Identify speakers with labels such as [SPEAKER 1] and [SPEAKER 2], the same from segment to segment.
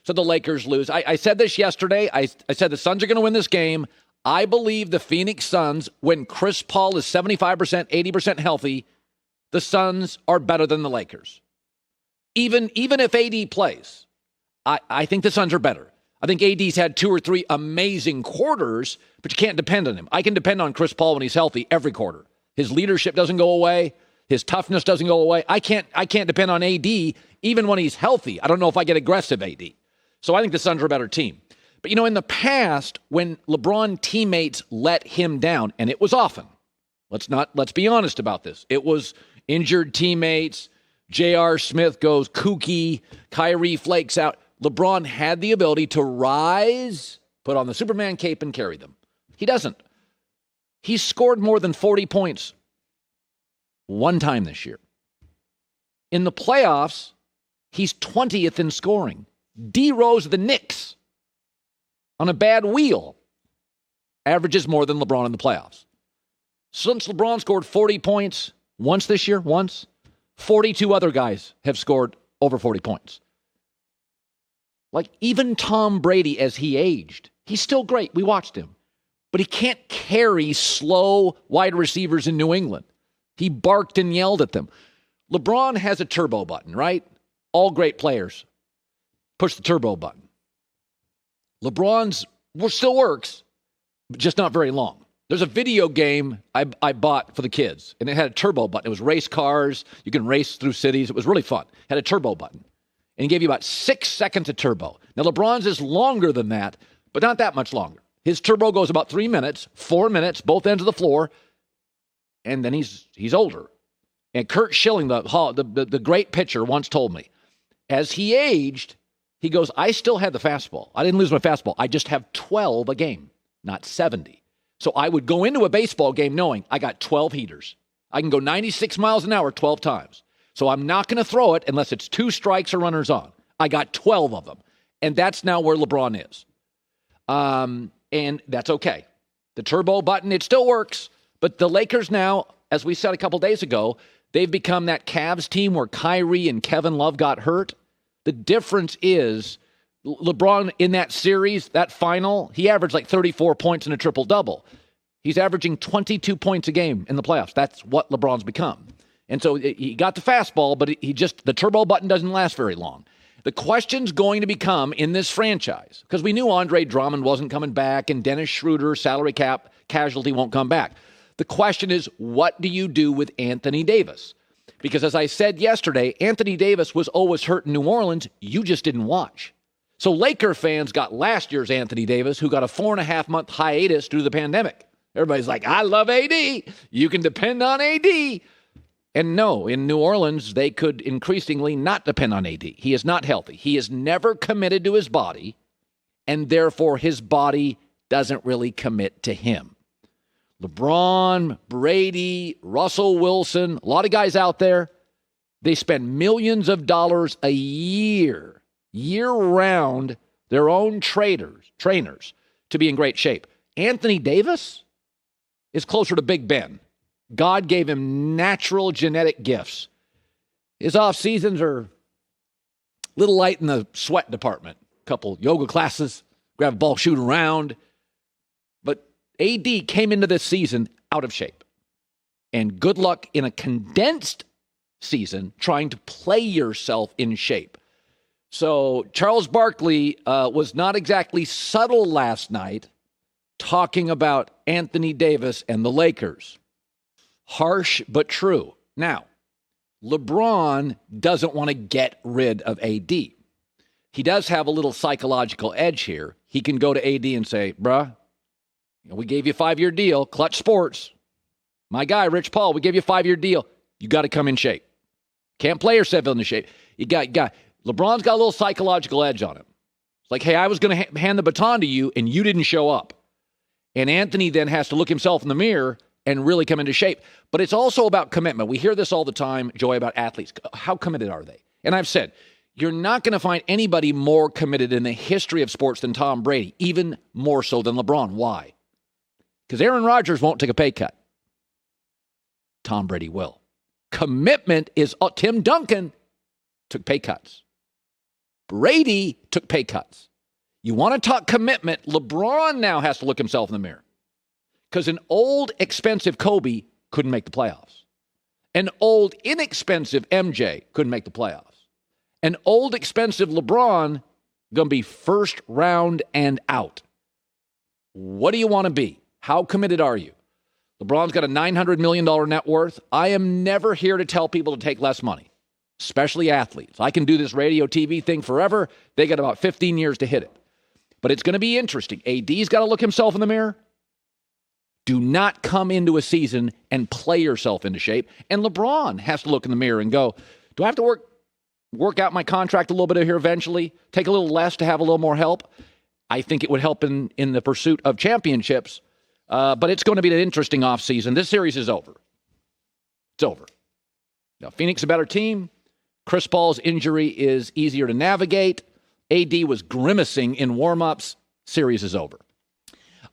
[SPEAKER 1] So the Lakers lose. I said this yesterday. I said the Suns are going to win this game. I believe the Phoenix Suns, when Chris Paul is 75%, 80% healthy, the Suns are better than the Lakers. Even if AD plays, I think the Suns are better. I think AD's had 2 or 3 amazing quarters, but you can't depend on him. I can depend on Chris Paul when he's healthy every quarter. His leadership doesn't go away. His toughness doesn't go away. I can't depend on AD even when he's healthy. I don't know if I get aggressive AD. So I think the Suns are a better team. But, in the past, when LeBron teammates let him down, and it was often, let's be honest about this. It was injured teammates. J.R. Smith goes kooky. Kyrie flakes out. LeBron had the ability to rise, put on the Superman cape, and carry them. He doesn't. He's scored more than 40 points one time this year. In the playoffs, he's 20th in scoring. D Rose of the Knicks, on a bad wheel, averages more than LeBron in the playoffs. Since LeBron scored 40 points once this year, 42 other guys have scored over 40 points. Like even Tom Brady, as he aged, he's still great. We watched him. But he can't carry slow wide receivers in New England. He barked and yelled at them. LeBron has a turbo button, right? All great players push the turbo button. LeBron's still works, but just not very long. There's a video game I bought for the kids, and it had a turbo button. It was race cars. You can race through cities. It was really fun. It had a turbo button. And he gave you about 6 seconds of turbo. Now, LeBron's is longer than that, but not that much longer. His turbo goes about 3 minutes, 4 minutes, both ends of the floor, and then he's older. And Kurt Schilling, the great pitcher, once told me, as he aged, he goes, I still had the fastball. I didn't lose my fastball. I just have 12 a game, not 70. So I would go into a baseball game knowing I got 12 heaters. I can go 96 miles an hour 12 times. So I'm not going to throw it unless it's 2 strikes or runners on. I got 12 of them. And that's now where LeBron is. And that's okay. The turbo button, it still works. But the Lakers now, as we said a couple days ago, they've become that Cavs team where Kyrie and Kevin Love got hurt. The difference is LeBron in that series, that final, he averaged like 34 points and a triple-double. He's averaging 22 points a game in the playoffs. That's what LeBron's become. And so he got the fastball, but the turbo button doesn't last very long. The question's going to become in this franchise, because we knew Andre Drummond wasn't coming back and Dennis Schroeder, salary cap casualty, won't come back. The question is, what do you do with Anthony Davis? Because as I said yesterday, Anthony Davis was always hurt in New Orleans. You just didn't watch. So Laker fans got last year's Anthony Davis, who got a 4.5-month hiatus due to the pandemic. Everybody's like, I love AD. You can depend on AD. And no, in New Orleans, they could increasingly not depend on AD. He is not healthy. He is never committed to his body, and therefore his body doesn't really commit to him. LeBron, Brady, Russell Wilson, a lot of guys out there, they spend millions of dollars a year-round, their own trainers, to be in great shape. Anthony Davis is closer to Big Ben. God gave him natural genetic gifts. His off seasons are a little light in the sweat department. A couple yoga classes, grab a ball, shoot around. But AD came into this season out of shape. And good luck in a condensed season trying to play yourself in shape. So Charles Barkley was not exactly subtle last night talking about Anthony Davis and the Lakers. Harsh but true. Now, LeBron doesn't want to get rid of AD. He does have a little psychological edge here. He can go to AD and say, bruh, we gave you a 5-year deal, Clutch Sports. My guy, Rich Paul, we gave you a 5-year deal. You got to come in shape. Can't play yourself in the shape. You got LeBron's got a little psychological edge on him. It's like, hey, I was going to hand the baton to you, and you didn't show up. And Anthony then has to look himself in the mirror and really come into shape. But it's also about commitment. We hear this all the time, Joy, about athletes. How committed are they? And I've said, you're not going to find anybody more committed in the history of sports than Tom Brady, even more so than LeBron. Why? Because Aaron Rodgers won't take a pay cut. Tom Brady will. Commitment is, Tim Duncan took pay cuts. Brady took pay cuts. You want to talk commitment, LeBron now has to look himself in the mirror. Because an old, expensive Kobe couldn't make the playoffs. An old, inexpensive MJ couldn't make the playoffs. An old, expensive LeBron going to be first round and out. What do you want to be? How committed are you? LeBron's got a $900 million net worth. I am never here to tell people to take less money, especially athletes. I can do this radio, TV thing forever. They got about 15 years to hit it. But it's going to be interesting. AD's got to look himself in the mirror. Do not come into a season and play yourself into shape. And LeBron has to look in the mirror and go, do I have to work out my contract a little bit here eventually? Take a little less to have a little more help? I think it would help in the pursuit of championships. But it's going to be an interesting offseason. This series is over. It's over. Now, Phoenix is a better team. Chris Paul's injury is easier to navigate. AD was grimacing in warm-ups. Series is over.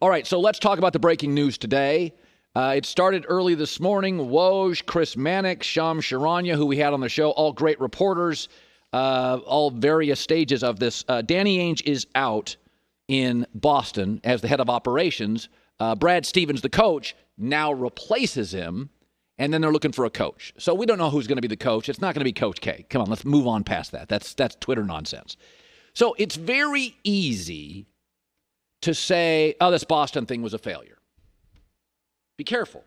[SPEAKER 1] All right, so let's talk about the breaking news today. It started early this morning. Woj, Chris Mannix, Shams Charania, who we had on the show, all great reporters, all various stages of this. Danny Ainge is out in Boston as the head of operations. Brad Stevens, the coach, now replaces him, and then they're looking for a coach. So we don't know who's going to be the coach. It's not going to be Coach K. Come on, let's move on past that. That's Twitter nonsense. So it's very easy to say, oh, this Boston thing was a failure. Be careful.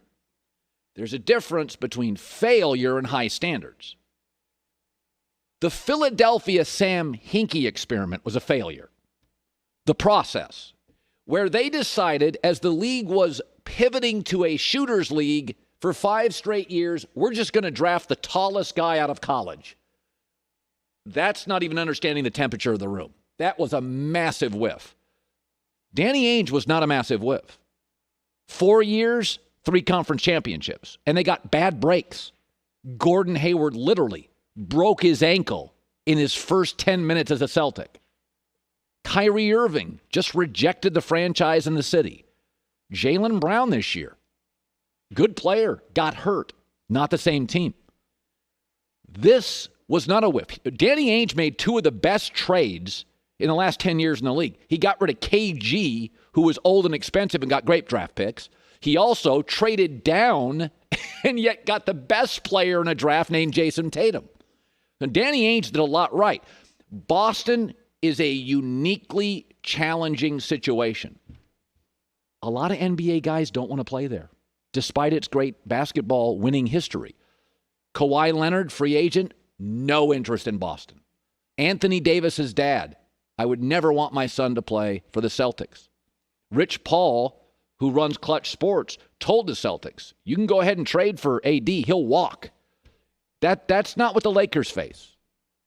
[SPEAKER 1] There's a difference between failure and high standards. The Philadelphia Sam Hinkie experiment was a failure. The process, where they decided as the league was pivoting to a shooters league for 5 straight years, we're just going to draft the tallest guy out of college. That's not even understanding the temperature of the room. That was a massive whiff. Danny Ainge was not a massive whiff. 4 years, 3 conference championships, and they got bad breaks. Gordon Hayward literally broke his ankle in his first 10 minutes as a Celtic. Kyrie Irving just rejected the franchise in the city. Jaylen Brown this year, good player, got hurt. Not the same team. This was not a whiff. Danny Ainge made 2 of the best trades in the last 10 years in the league. He got rid of KG, who was old and expensive and got great draft picks. He also traded down and yet got the best player in a draft named Jason Tatum. And Danny Ainge did a lot right. Boston is a uniquely challenging situation. A lot of NBA guys don't want to play there, despite its great basketball winning history. Kawhi Leonard, free agent, no interest in Boston. Anthony Davis's dad, I would never want my son to play for the Celtics. Rich Paul, who runs Clutch Sports, told the Celtics, you can go ahead and trade for AD, he'll walk. That's not what the Lakers face.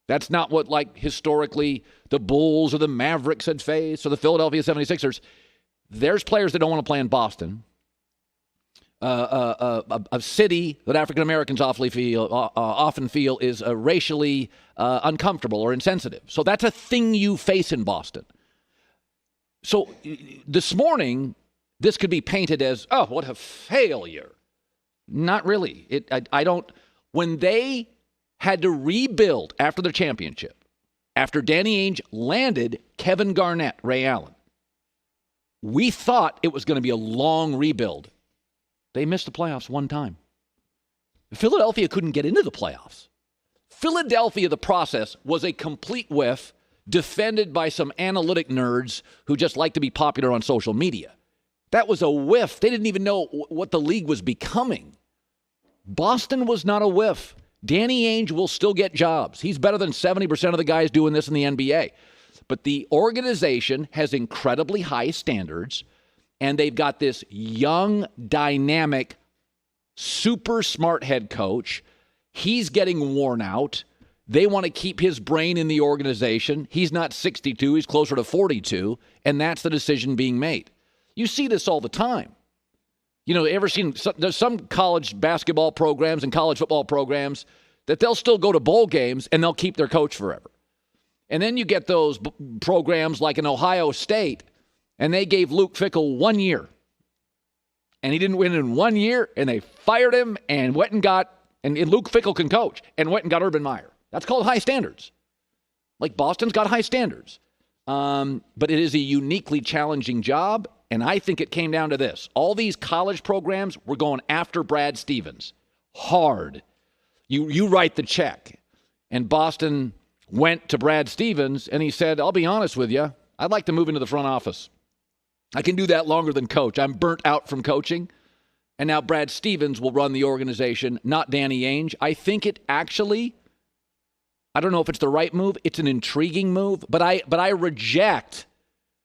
[SPEAKER 1] That's not what, like, historically the Bulls or the Mavericks had faced or the Philadelphia 76ers. There's players that don't want to play in Boston. A city that African Americans often feel is racially uncomfortable or insensitive. So that's a thing you face in Boston. So this morning, this could be painted as, oh, what a failure. Not really. When they had to rebuild after the championship, after Danny Ainge landed Kevin Garnett, Ray Allen, we thought it was going to be a long rebuild. They missed the playoffs 1 time. Philadelphia couldn't get into the playoffs. Philadelphia, the process, was a complete whiff defended by some analytic nerds who just like to be popular on social media. That was a whiff. They didn't even know what the league was becoming. Boston was not a whiff. Danny Ainge will still get jobs. He's better than 70% of the guys doing this in the NBA. But the organization has incredibly high standards, and they've got this young, dynamic, super smart head coach. He's getting worn out. They want to keep his brain in the organization. He's not 62. He's closer to 42, and that's the decision being made. You see this all the time. You know, there's some college basketball programs and college football programs that they'll still go to bowl games and they'll keep their coach forever. And then you get those programs like in Ohio State, and they gave Luke Fickell 1 year. And he didn't win in 1 year, and they fired him and went and got, and Luke Fickell can coach, and went and got Urban Meyer. That's called high standards. Like, Boston's got high standards. But it is a uniquely challenging job, and I think it came down to this. All these college programs were going after Brad Stevens. Hard. You write the check. And Boston went to Brad Stevens, and he said, I'll be honest with you, I'd like to move into the front office. I can do that longer than coach. I'm burnt out from coaching. And now Brad Stevens will run the organization, not Danny Ainge. I think it actually, I don't know if it's the right move. It's an intriguing move, but I reject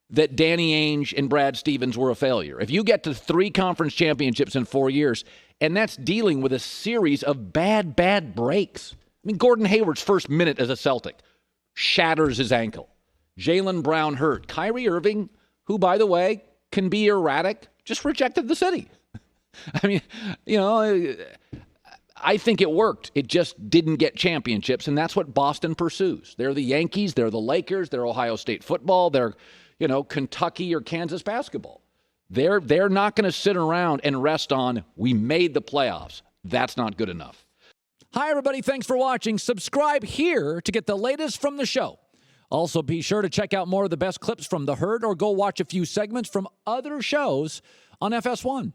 [SPEAKER 1] that Danny Ainge and Brad Stevens were a failure. If you get to 3 conference championships in 4 years, and that's dealing with a series of bad breaks. I mean, Gordon Hayward's first minute as a Celtic shatters his ankle. Jaylen Brown hurt. Kyrie Irving, who, by the way, can be erratic, just rejected the city. I mean, I think it worked. It just didn't get championships, and that's what Boston pursues. They're the Yankees. They're the Lakers. They're Ohio State football. They're, Kentucky or Kansas basketball. They're not going to sit around and rest on, we made the playoffs. That's not good enough. Hi, everybody. Thanks for watching. Subscribe here to get the latest from the show. Also, be sure to check out more of the best clips from The Herd or go watch a few segments from other shows on FS1.